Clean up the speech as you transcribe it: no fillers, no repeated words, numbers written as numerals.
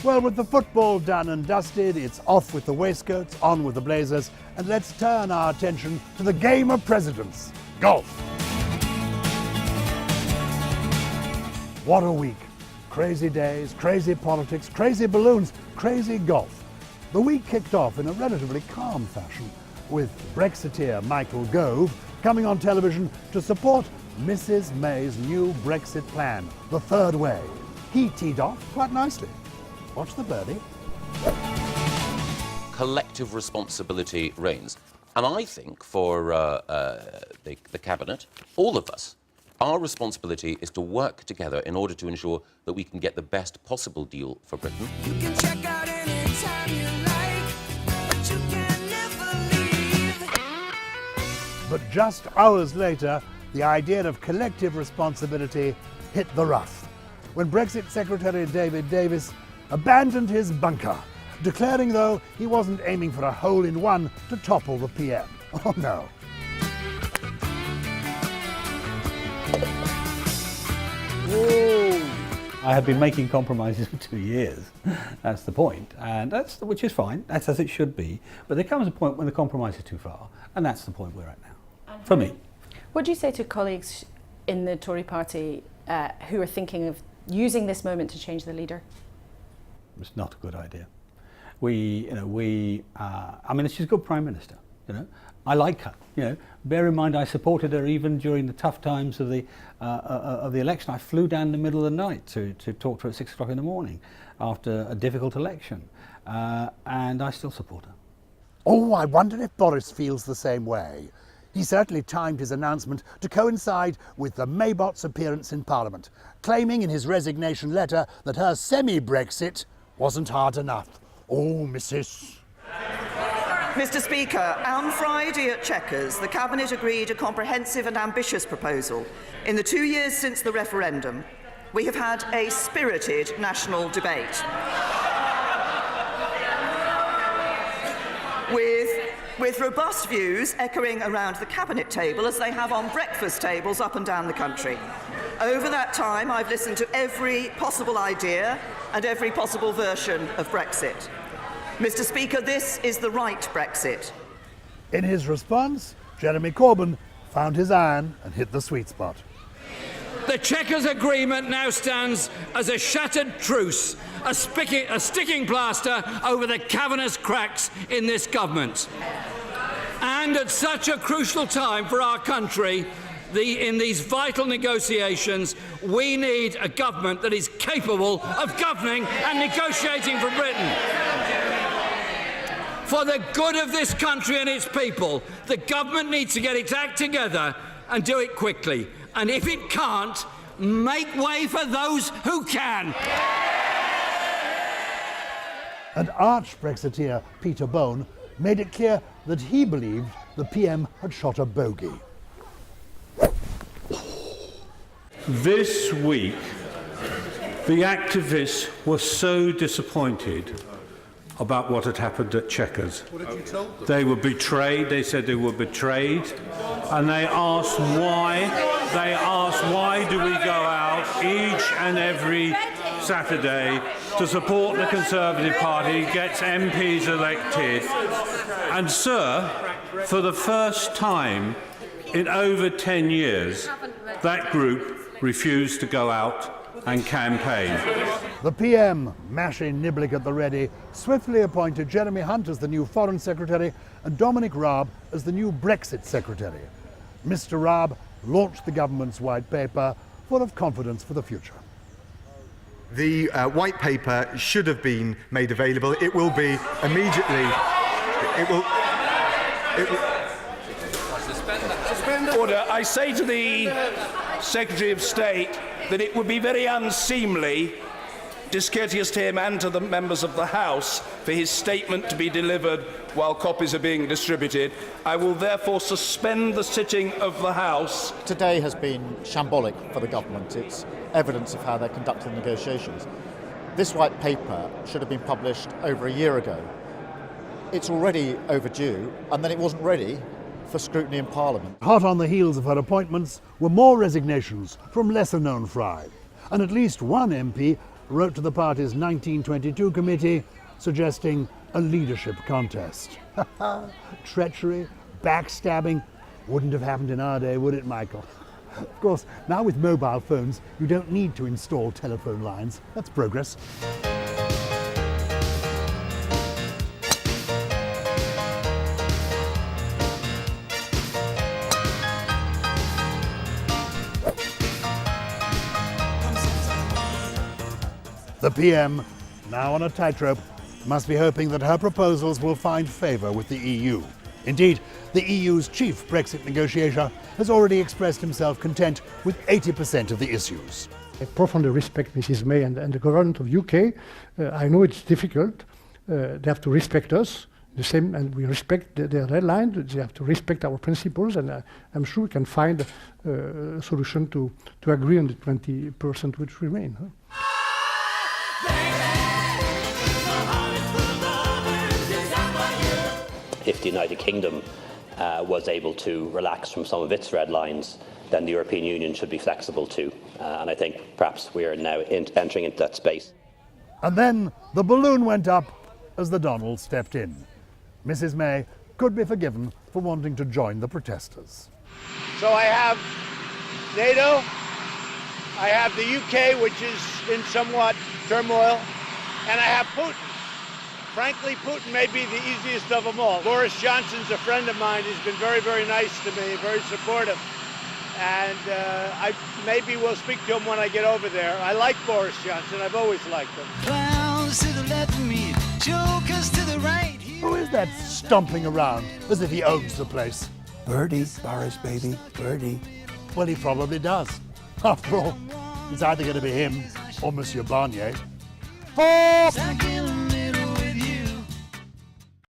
Well, with the football done and dusted, it's off with the waistcoats, on with the blazers, and let's turn our attention to the game of presidents, golf. What a week. Crazy days, crazy politics, crazy balloons, crazy golf. The week kicked off in a relatively calm fashion, with Brexiteer Michael Gove coming on television to support Mrs May's new Brexit plan, the third way. He teed off quite nicely. Watch the birdie. Collective responsibility reigns. And I think for the Cabinet, all of us, our responsibility is to work together in order to ensure that we can get the best possible deal for Britain. You can check out anytime you like, but you can never leave. But just hours later, the idea of collective responsibility hit the rough, when Brexit Secretary David Davis abandoned his bunker, declaring, though, he wasn't aiming for a hole-in-one to topple the PM. Oh no. I have been making compromises for 2 years. That's the point, and which is fine. That's as it should be. But there comes a point when the compromise is too far, and that's the point we're at now. For me. What do you say to colleagues in the Tory party who are thinking of using this moment to change the leader? It's not a good idea. I mean, she's a good Prime Minister, I like her, Bear in mind, I supported her even during the tough times of the election. I flew down the middle of the night to talk to her at 6 o'clock in the morning after a difficult election, and I still support her. Oh, I wonder if Boris feels the same way. He certainly timed his announcement to coincide with the Maybot's appearance in Parliament, claiming in his resignation letter that her semi-Brexit wasn't hard enough. Oh, Mrs. Mr Speaker, on Friday at Chequers, the Cabinet agreed a comprehensive and ambitious proposal. In the 2 years since the referendum, we have had a spirited national debate. With robust views echoing around the Cabinet table as they have on breakfast tables up and down the country. Over that time, I've listened to every possible idea and every possible version of Brexit. Mr Speaker, this is the right Brexit. In his response, Jeremy Corbyn found his iron and hit the sweet spot. The Chequers agreement now stands as a shattered truce, a sticking plaster over the cavernous cracks in this government. And at such a crucial time for our country, in these vital negotiations, we need a government that is capable of governing and negotiating for Britain. For the good of this country and its people, the government needs to get its act together and do it quickly. And if it can't, make way for those who can. And arch-Brexiteer Peter Bone made it clear that he believed the PM had shot a bogey. This week, the activists were so disappointed about what had happened at Chequers. What did you tell them? They were betrayed. They said they were betrayed, and they asked why. They asked why do we go out each and every Saturday to support the Conservative Party, gets MPs elected, and sir, for the first time in over 10 years, that group refused to go out and campaign. The PM, mashing Niblick at the ready, swiftly appointed Jeremy Hunt as the new Foreign Secretary and Dominic Raab as the new Brexit Secretary. Mr Raab launched the government's white paper, full of confidence for the future. The white paper should have been made available. It will be immediately. It will. Suspend order. I say to the Secretary of State that it would be very unseemly, discourteous to him and to the members of the House, for his statement to be delivered while copies are being distributed. I will therefore suspend the sitting of the House. Today has been shambolic for the government. It's evidence of how they're conducting negotiations. This white paper should have been published over a year ago. It's already overdue, and then it wasn't ready for scrutiny in Parliament. Hot on the heels of her appointments were more resignations from lesser-known fry, and at least one MP wrote to the party's 1922 committee suggesting a leadership contest. Treachery, backstabbing, wouldn't have happened in our day, would it, Michael? Of course, now with mobile phones, you don't need to install telephone lines. That's progress. The PM, now on a tightrope, must be hoping that her proposals will find favour with the EU. Indeed, the EU's chief Brexit negotiator has already expressed himself content with 80% of the issues. I profoundly respect Mrs May and the government of UK. I know it's difficult. They have to respect us, the same, and we respect their red line. They have to respect our principles, and I'm sure we can find a solution to agree on the 20% which remain. Huh? If the United Kingdom was able to relax from some of its red lines, then the European Union should be flexible too. And I think perhaps we are now entering into that space. And then the balloon went up as the Donald stepped in. Mrs May could be forgiven for wanting to join the protesters. So I have NATO, I have the UK, which is in somewhat turmoil, and I have Putin. Frankly, Putin may be the easiest of them all. Boris Johnson's a friend of mine. He's been very, very nice to me, very supportive. And I maybe will speak to him when I get over there. I like Boris Johnson. I've always liked him. Clowns to the left of me, jokers to the right. Who is that stomping around as if he owns the place? Birdie, Boris baby, Birdie. Well, he probably does. After all, it's either going to be him or Monsieur Barnier.